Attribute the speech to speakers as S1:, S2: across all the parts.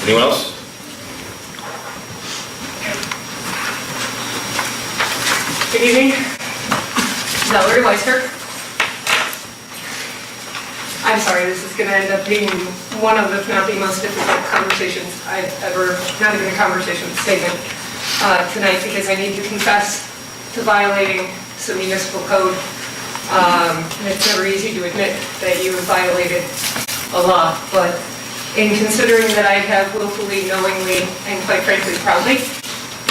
S1: Anyone else?
S2: Good evening. Valerie Weisker. I'm sorry, this is going to end up being one of, if not the most difficult conversations I've ever, not even a conversation, statement tonight, because I need to confess to violating some municipal code. And it's never easy to admit that you have violated a law, but in considering that I have willfully, knowingly, and quite frankly proudly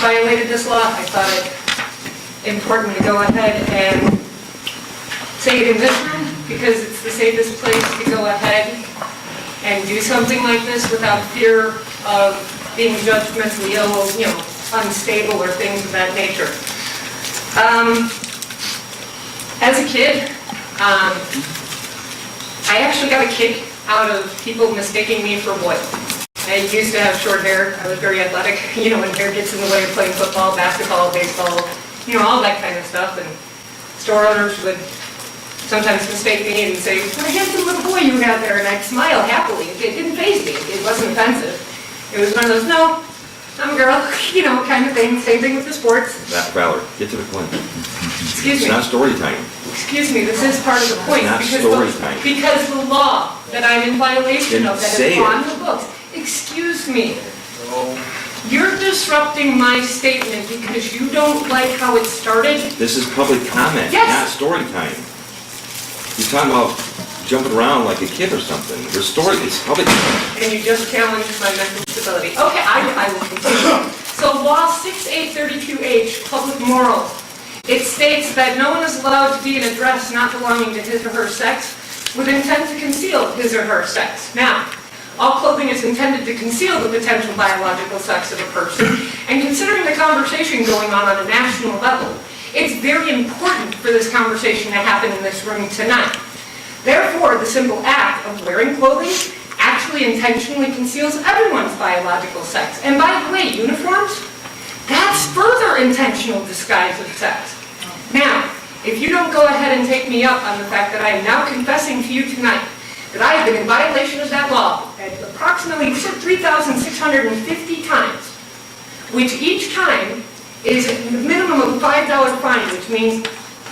S2: violated this law, I thought it important to go ahead and say it in this room, because it's the safest place to go ahead and do something like this without fear of being judgmentally ill, unstable, or things of that nature. As a kid, I actually got a kick out of people mistaking me for a boy. I used to have short hair. I was very athletic, when hair gets in the way of playing football, basketball, baseball, all that kind of stuff. And store owners would sometimes mistake me and say, "What a handsome little boy you got there," and I'd smile happily. It didn't faze me. It wasn't offensive. It was one of those, "No, I'm a girl," kind of thing. Same thing with the sports.
S1: Valerie, get to the point.
S2: Excuse me.
S1: It's not story time.
S2: Excuse me, this is part of the point.
S1: It's not story time.
S2: Because the law that I'm in violation of, that
S1: Say
S2: is on the books. Excuse me. You're disrupting my statement because you don't like how it started?
S1: This is public comment,
S2: Yes.
S1: not story time. You're talking about jumping around like a kid or something. Your story is public comment.
S2: And you just challenged my mental stability. Okay, I will continue. So law 6832H, public morals. It states that no one is allowed to be in a dress not belonging to his or her sex with intent to conceal his or her sex. Now, all clothing is intended to conceal the potential biological sex of a person, and considering the conversation going on a national level, it's very important for this conversation to happen in this room tonight. Therefore, the simple act of wearing clothing actually intentionally conceals everyone's biological sex. And by the way, uniforms, that's further intentional disguise of sex. Now, if you don't go ahead and take me up on the fact that I am now confessing to you tonight that I have been in violation of that law at approximately 3,650 times, which each time is a minimum of a $5 fine, which means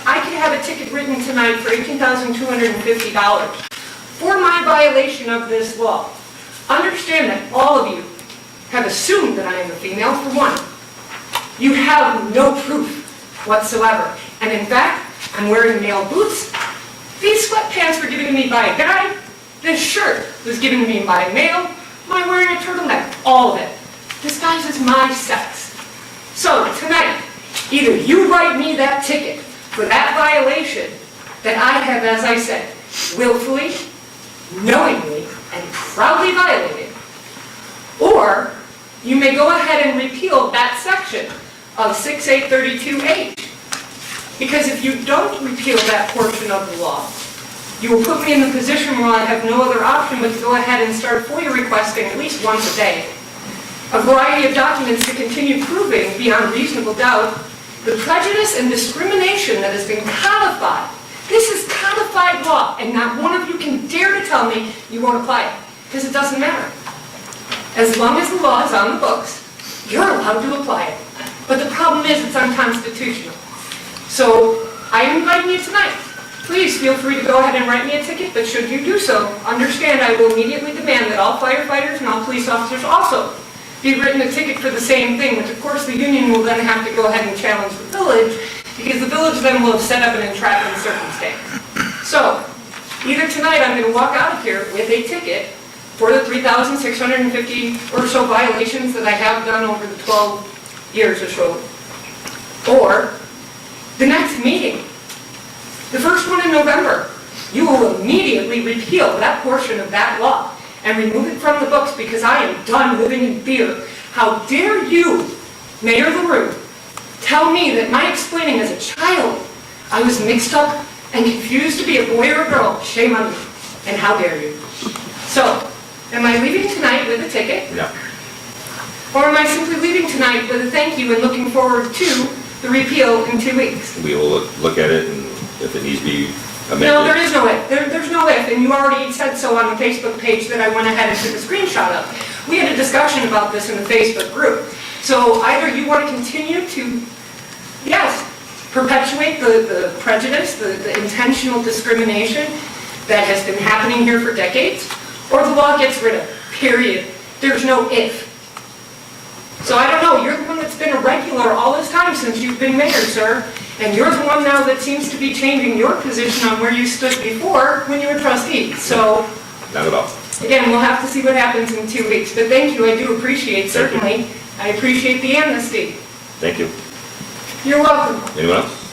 S2: I could have a ticket written tonight for $18,250 for my violation of this law. Understand that all of you have assumed that I am a female, for one. You have no proof whatsoever. And in fact, I'm wearing male boots. These sweatpants were given to me by a guy. This shirt was given to me by a male. I'm wearing a turtleneck. All of it disguises my sex. So tonight, either you write me that ticket for that violation that I have, as I said, willfully, knowingly, and proudly violated, or you may go ahead and repeal that section of 6832H. Because if you don't repeal that portion of the law, you will put me in the position where I have no other option but to go ahead and start FOIA requesting at least once a day a variety of documents to continue proving beyond reasonable doubt the prejudice and discrimination that has been codified. This is codified law, and not one of you can dare to tell me you won't apply it, because it doesn't matter. As long as the law is on the books, you're allowed to apply it. But the problem is it's unconstitutional. So I am inviting you tonight. Please feel free to go ahead and write me a ticket, but should you do so, understand I will immediately demand that all firefighters and all police officers also be written a ticket for the same thing, which of course the union will then have to go ahead and challenge the village, because the village then will have set up an entrapment circumstance. So, either tonight I'm going to walk out of here with a ticket for the 3,650 or so violations that I have done over the 12 years or so, or the next meeting, the first one in November, you will immediately repeal that portion of that law and remove it from the books, because I am done living in fear. How dare you, Mayor LaRue, tell me that my explaining as a child I was mixed up and confused to be a boy or a girl? Shame on you, and how dare you. So, am I leaving tonight with a ticket?
S1: Yeah.
S2: Or am I simply leaving tonight with a thank you and looking forward to the repeal in 2 weeks?
S1: We will look at it, and if it needs to be amended.
S2: No, there is no if. There's no if, and you already said so on the Facebook page that I went ahead and took a screenshot of. We had a discussion about this in the Facebook group. So either you want to continue to, yes, perpetuate the prejudice, the intentional discrimination that has been happening here for decades, or the law gets rid of it, period. There's no if. So I don't know, you're the one that's been a regular all this time since you've been mayor, sir, and you're the one now that seems to be changing your position on where you stood before when you were trustee. So,
S1: Not at all.
S2: again, we'll have to see what happens in 2 weeks, but thank you, I do appreciate, certainly. I appreciate the amnesty.
S1: Thank you.
S2: You're welcome.
S1: Anyone else?